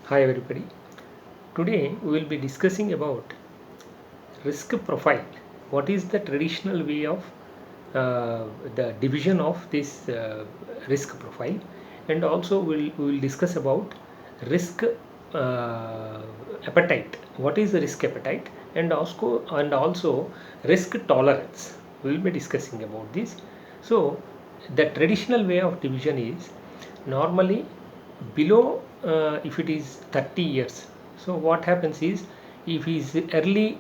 Hi everybody. Today we will be discussing about risk profile. What is the traditional way of the division of this risk profile, and also we will discuss about risk appetite. What is the risk appetite, and also risk tolerance. We will be discussing about this. So the traditional way of division is normally below, if it is 30 years. So what happens is, if he is early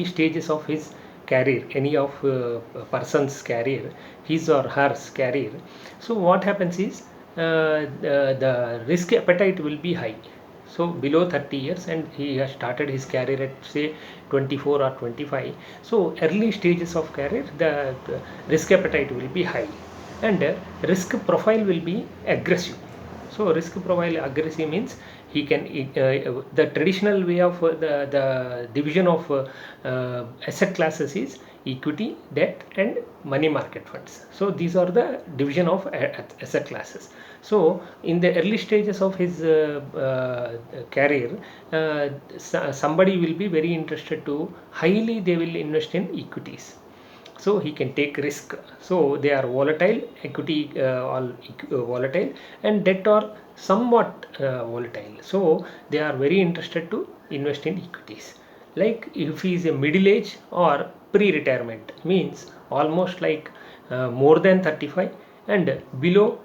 stages of his career, any of person's career, his or hers career, so what happens is, the risk appetite will be high. So below 30 years and he has started his career at say 24 or 25, so early stages of career, the risk appetite will be high, and risk profile will be aggressive. So risk profile aggressive means he can, the traditional way of the division of asset classes is equity, debt, and money market funds. So these are the division of asset classes. So in the early stages of his career, somebody will be very interested to, highly they will invest in equities, so he can take risk. So they are volatile, equity all volatile, and debt are somewhat volatile, so they are very interested to invest in equities. Like if he is a middle age or pre-retirement, means almost like more than 35, and below,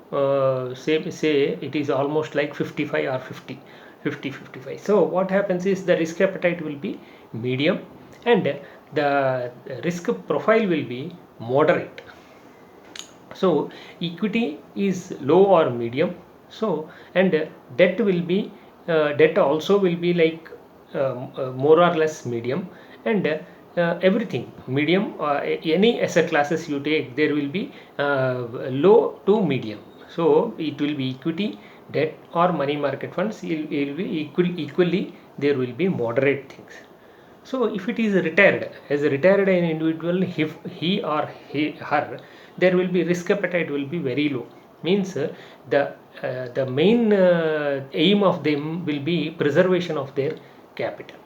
say it is almost like 55 or 55. So what happens is, the risk appetite will be medium, and the risk profile will be moderate. So equity is low or medium. So, and debt will be, debt also will be like more or less medium, and everything medium. Any asset classes you take, there will be low to medium. So it will be equity, debt, or money market funds. It will be equally there will be moderate things. So if it is retired, as a retired individual, if he or her, there will be risk appetite will be very low. Means the main aim of them will be preservation of their capital.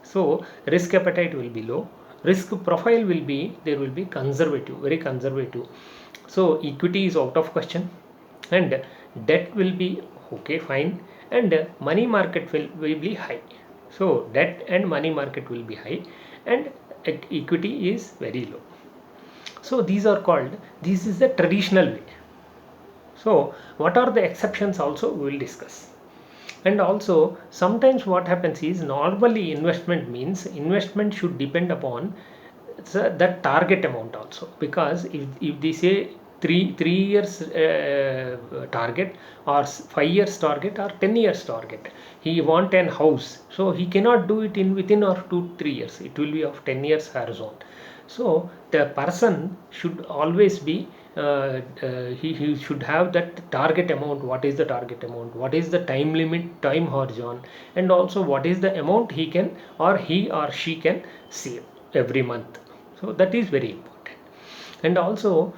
So risk appetite will be low. Risk profile will be, there will be conservative, very conservative. So equity is out of question, and debt will be okay, fine, and money market will be high. So debt and money market will be high, and equity is very low. So these are called, this is the traditional way. So what are the exceptions also we will discuss. And also sometimes what happens is, normally investment means, investment should depend upon the target amount also, because if they say three years target, or 5 years target, or 10 years target, he want an house, so he cannot do it in within or 2 3 years, it will be of 10 years horizon. So the person should always be, he should have that target amount. What is the target amount, what is the time limit, time horizon, and also what is the amount he can, or he or she can save every month. So that is very important. And also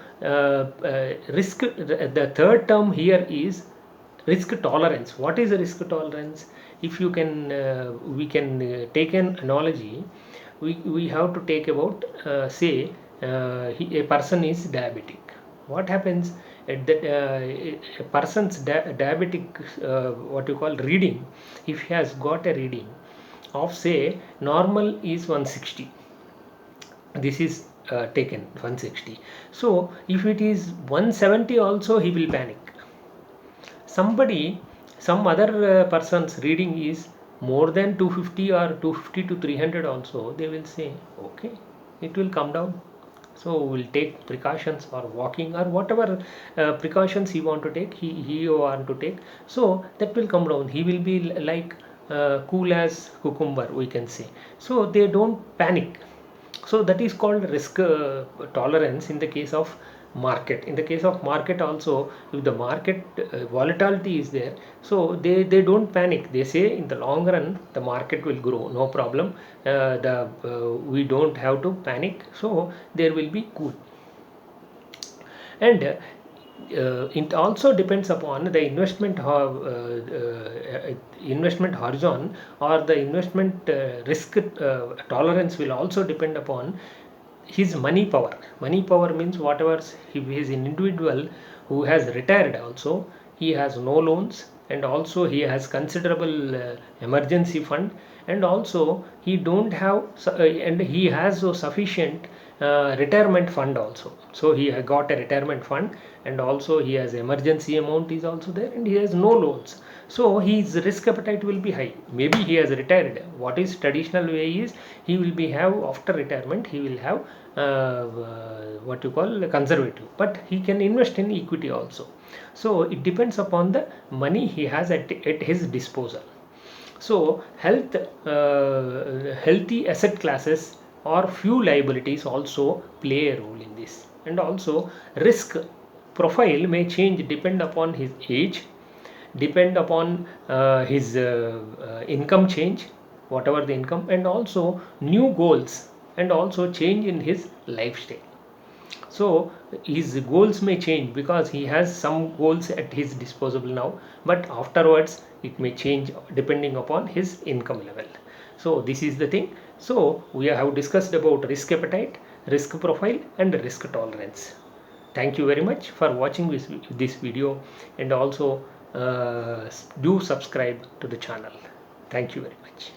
risk, the third term here is risk tolerance. What is the risk tolerance? If you can, we can take an analogy. We have to take about, say a person is diabetic. What happens at that, a person's diabetic, what you call reading, if he has got a reading of, say, normal is 160, this is taken 160, so if it is 170 also, he will panic. Somebody, some other person's reading is more than 250 or 250 to 300 also, they will say okay, it will come down, so we'll take precautions for walking or whatever precautions he want to take, he want to take, so that will come down. He will be like cool as cucumber, we can say. So they don't panic. So that is called risk tolerance in the case of market. In the case of market also, if the market volatility is there, so they don't panic. They say in the long run the market will grow, no problem, the we don't have to panic, so there will be cool. And it also depends upon the investment horizon, or the investment risk tolerance will also depend upon his money power. Money power means whatever he is an individual who has retired also, he has no loans, and also he has considerable emergency fund, and also he don't have and he has so sufficient retirement fund also. So he got a retirement fund, and also he has emergency amount is also there, and he has no loans. So his risk appetite will be high. Maybe he has retired. What is traditional way is, he will be have after retirement, he will have what you call conservative, but he can invest in equity also. So it depends upon the money he has at his disposal. So healthy asset classes or few liabilities also play a role in this. And also risk profile may change depend upon his age, depend upon his income change, whatever the income, and also new goals, and also change in his lifestyle. So his goals may change because he has some goals at his disposal now, but afterwards it may change depending upon his income level. So this is the thing. So we have discussed about risk appetite, risk profile, and risk tolerance. Thank you very much for watching this video, and also do subscribe to the channel. Thank you very much.